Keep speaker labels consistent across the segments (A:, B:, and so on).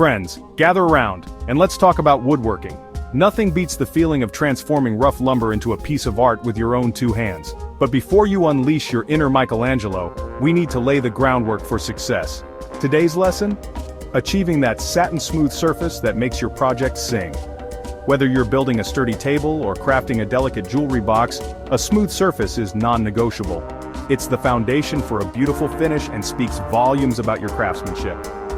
A: Friends, gather around, and let's talk about woodworking. Nothing beats the feeling of transforming rough lumber into a piece of art with your own two hands. But before you unleash your inner Michelangelo, we need to lay the groundwork for success. Today's lesson? Achieving that satin-smooth surface that makes your project sing. Whether you're building a sturdy table or crafting a delicate jewelry box, a smooth surface is non-negotiable. It's the foundation for a beautiful finish and speaks volumes about your craftsmanship.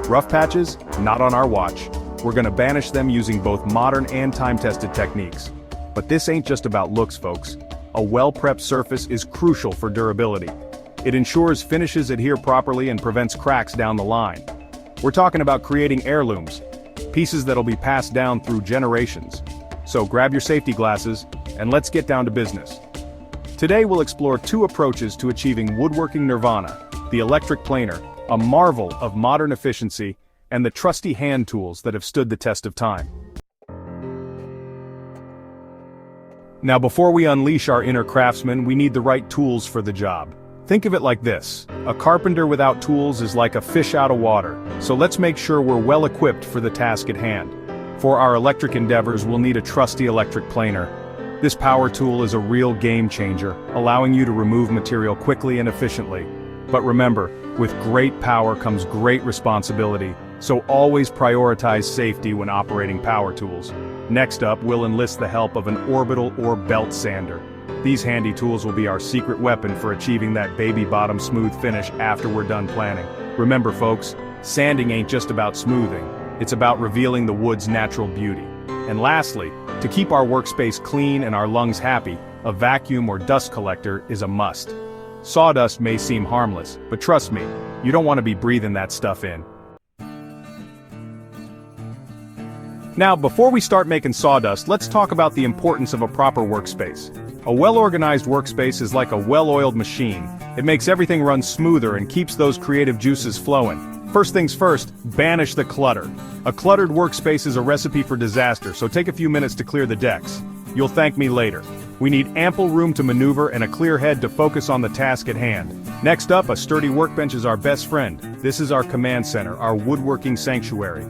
A: Rough patches? Not on our watch. We're gonna banish them using both modern and time-tested techniques. But this ain't just about looks, folks. A well-prepped surface is crucial for durability. It ensures finishes adhere properly and prevents cracks down the line. We're talking about creating heirlooms, pieces that'll be passed down through generations. So grab your safety glasses, and let's get down to business. Today we'll explore two approaches to achieving woodworking nirvana: the electric planer, a marvel of modern efficiency, and the trusty hand tools that have stood the test of time. Now before we unleash our inner craftsman, we need the right tools for the job. Think of it like this: a carpenter without tools is like a fish out of water, so let's make sure we're well equipped for the task at hand. For our electric endeavors, we'll need a trusty electric planer. This power tool is a real game changer, allowing you to remove material quickly and efficiently. But remember, with great power comes great responsibility, so always prioritize safety when operating power tools. Next up, we'll enlist the help of an orbital or belt sander. These handy tools will be our secret weapon for achieving that baby bottom smooth finish after we're done planning. Remember folks, sanding ain't just about smoothing, it's about revealing the wood's natural beauty. And lastly, to keep our workspace clean and our lungs happy, a vacuum or dust collector is a must. Sawdust may seem harmless, but trust me, you don't want to be breathing that stuff in. Now, before we start making sawdust, let's talk about the importance of a proper workspace. A well-organized workspace is like a well-oiled machine. It makes everything run smoother and keeps those creative juices flowing. First things first, banish the clutter. A cluttered workspace is a recipe for disaster, so take a few minutes to clear the decks. You'll thank me later. We need ample room to maneuver and a clear head to focus on the task at hand. Next up, a sturdy workbench is our best friend. This is our command center, our woodworking sanctuary.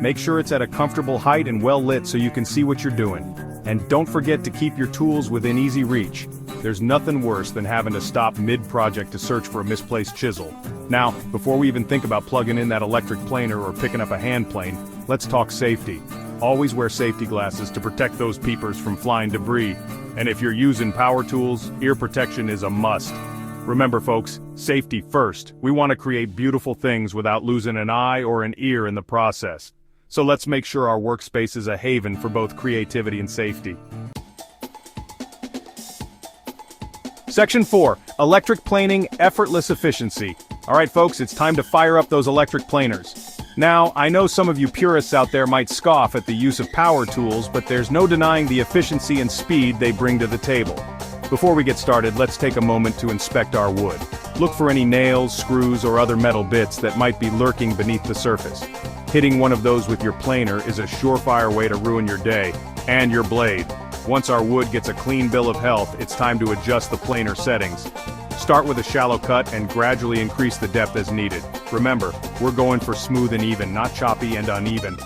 A: Make sure it's at a comfortable height and well lit so you can see what you're doing. And don't forget to keep your tools within easy reach. There's nothing worse than having to stop mid-project to search for a misplaced chisel. Now, before we even think about plugging in that electric planer or picking up a hand plane, let's talk safety. Always wear safety glasses to protect those peepers from flying debris. And if you're using power tools, ear protection is a must. Remember folks, safety first. We want to create beautiful things without losing an eye or an ear in the process. So let's make sure our workspace is a haven for both creativity and safety. Section 4, Electric Planing, Effortless Efficiency. Alright folks, it's time to fire up those electric planers. Now, I know some of you purists out there might scoff at the use of power tools, but there's no denying the efficiency and speed they bring to the table. Before we get started, let's take a moment to inspect our wood. Look for any nails, screws, or other metal bits that might be lurking beneath the surface. Hitting one of those with your planer is a surefire way to ruin your day, and your blade. Once our wood gets a clean bill of health, it's time to adjust the planer settings. Start with a shallow cut and gradually increase the depth as needed. Remember, we're going for smooth and even, not choppy and uneven.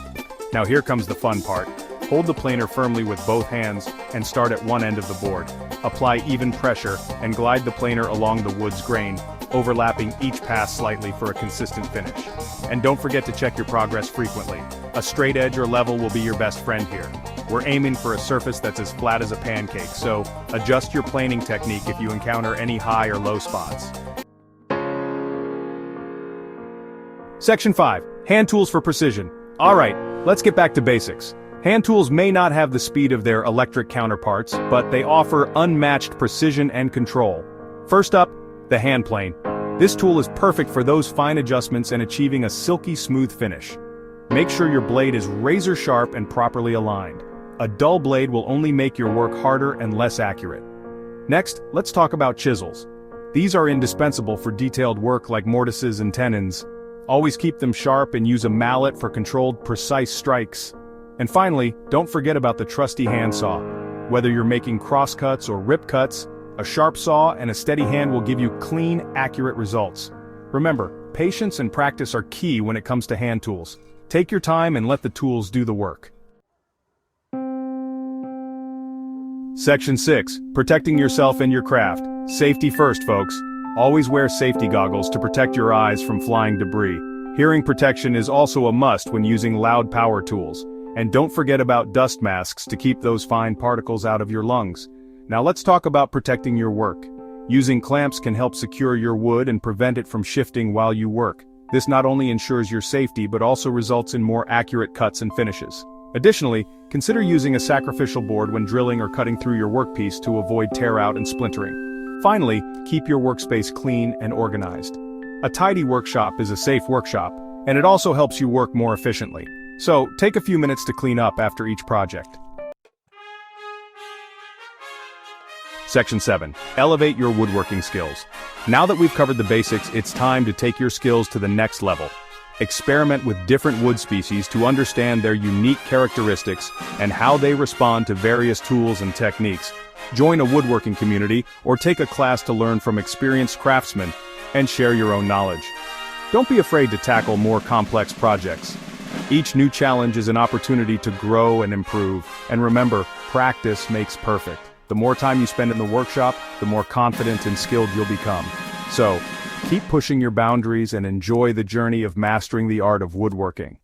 A: Now here comes the fun part. Hold the planer firmly with both hands and start at one end of the board. Apply even pressure and glide the planer along the wood's grain, overlapping each pass slightly for a consistent finish. And don't forget to check your progress frequently. A straight edge or level will be your best friend here. We're aiming for a surface that's as flat as a pancake, so adjust your planing technique if you encounter any high or low spots. Section 5, Hand Tools for Precision. Alright, let's get back to basics. Hand tools may not have the speed of their electric counterparts, but they offer unmatched precision and control. First up, the hand plane. This tool is perfect for those fine adjustments and achieving a silky smooth finish. Make sure your blade is razor sharp and properly aligned. A dull blade will only make your work harder and less accurate. Next, let's talk about chisels. These are indispensable for detailed work like mortises and tenons. Always keep them sharp and use a mallet for controlled, precise strikes. And finally, don't forget about the trusty handsaw. Whether you're making crosscuts or rip cuts, a sharp saw and a steady hand will give you clean, accurate results. Remember, patience and practice are key when it comes to hand tools. Take your time and let the tools do the work. Section 6. Protecting yourself and your craft. Safety first, folks. Always wear safety goggles to protect your eyes from flying debris. Hearing protection is also a must when using loud power tools. And don't forget about dust masks to keep those fine particles out of your lungs. Now let's talk about protecting your work. Using clamps can help secure your wood and prevent it from shifting while you work. This not only ensures your safety but also results in more accurate cuts and finishes. Additionally, consider using a sacrificial board when drilling or cutting through your workpiece to avoid tear out and splintering. Finally, keep your workspace clean and organized. A tidy workshop is a safe workshop, and it also helps you work more efficiently. So, take a few minutes to clean up after each project. Section 7. Elevate your woodworking skills. Now that we've covered the basics, it's time to take your skills to the next level. Experiment with different wood species to understand their unique characteristics and how they respond to various tools and techniques. Join a woodworking community or take a class to learn from experienced craftsmen and share your own knowledge. Don't be afraid to tackle more complex projects. Each new challenge is an opportunity to grow and improve. And remember, practice makes perfect. The more time you spend in the workshop, the more confident and skilled you'll become. So, keep pushing your boundaries and enjoy the journey of mastering the art of woodworking.